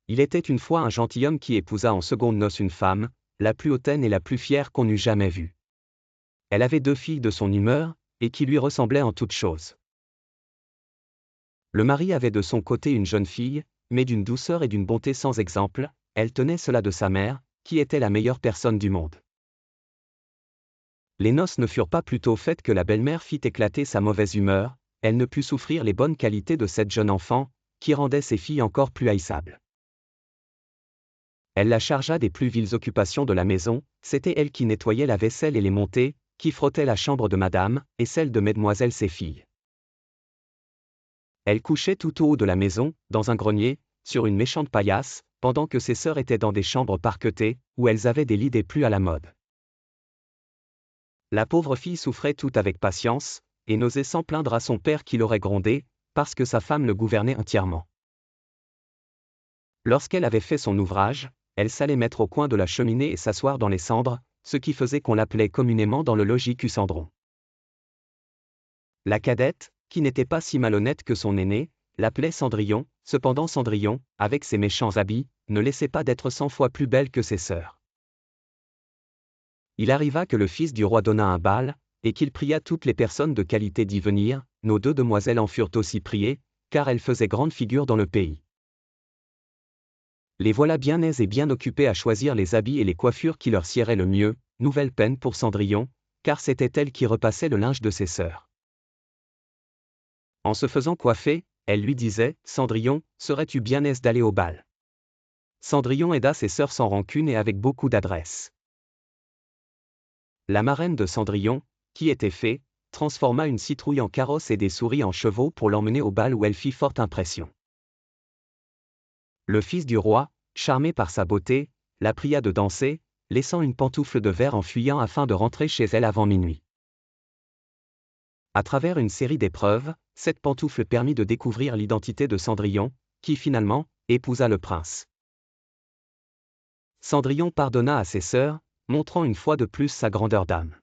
Il était une fois un gentilhomme qui épousa en secondes noces une femme, la plus hautaine et la plus fière qu'on eût jamais vue. Elle avait 2 filles de son humeur, et qui lui ressemblaient en toutes choses. Le mari avait de son côté une jeune fille, mais d'une douceur et d'une bonté sans exemple, elle tenait cela de sa mère, qui était la meilleure personne du monde. Les noces ne furent pas plus tôt faites que la belle-mère fit éclater sa mauvaise humeur, elle ne put souffrir les bonnes qualités de cette jeune enfant, qui rendaient ses filles encore plus haïssables. Elle la chargea des plus viles occupations de la maison, c'était elle qui nettoyait la vaisselle et les montées, qui frottait la chambre de madame, et celle de mesdemoiselles ses filles. Elle couchait tout au haut de la maison, dans un grenier, sur une méchante paillasse, pendant que ses sœurs étaient dans des chambres parquetées, où elles avaient des lits des plus à la mode. La pauvre fille souffrait tout avec patience, et n'osait s'en plaindre à son père qui l'aurait grondée, parce que sa femme le gouvernait entièrement. Lorsqu'elle avait fait son ouvrage, elle s'allait mettre au coin de la cheminée et s'asseoir dans les cendres, ce qui faisait qu'on l'appelait communément dans le logis Cucendron. La cadette, qui n'était pas si malhonnête que son aînée, l'appelait Cendrillon, cependant Cendrillon, avec ses méchants habits, ne laissait pas d'être 100 fois plus belle que ses sœurs. Il arriva que le fils du roi donna un bal, et qu'il pria toutes les personnes de qualité d'y venir, nos 2 demoiselles en furent aussi priées, car elles faisaient grande figure dans le pays. Les voilà bien aises et bien occupées à choisir les habits et les coiffures qui leur siéraient le mieux, nouvelle peine pour Cendrillon, car c'était elle qui repassait le linge de ses sœurs. En se faisant coiffer, elle lui disait, « Cendrillon, serais-tu bien aise d'aller au bal ?» Cendrillon aida ses sœurs sans rancune et avec beaucoup d'adresse. La marraine de Cendrillon, qui était fée, transforma une citrouille en carrosse et des souris en chevaux pour l'emmener au bal où elle fit forte impression. Le fils du roi, charmé par sa beauté, la pria de danser, laissant une pantoufle de verre en fuyant afin de rentrer chez elle avant minuit. À travers une série d'épreuves, cette pantoufle permit de découvrir l'identité de Cendrillon, qui finalement, épousa le prince. Cendrillon pardonna à ses sœurs, montrant une fois de plus sa grandeur d'âme.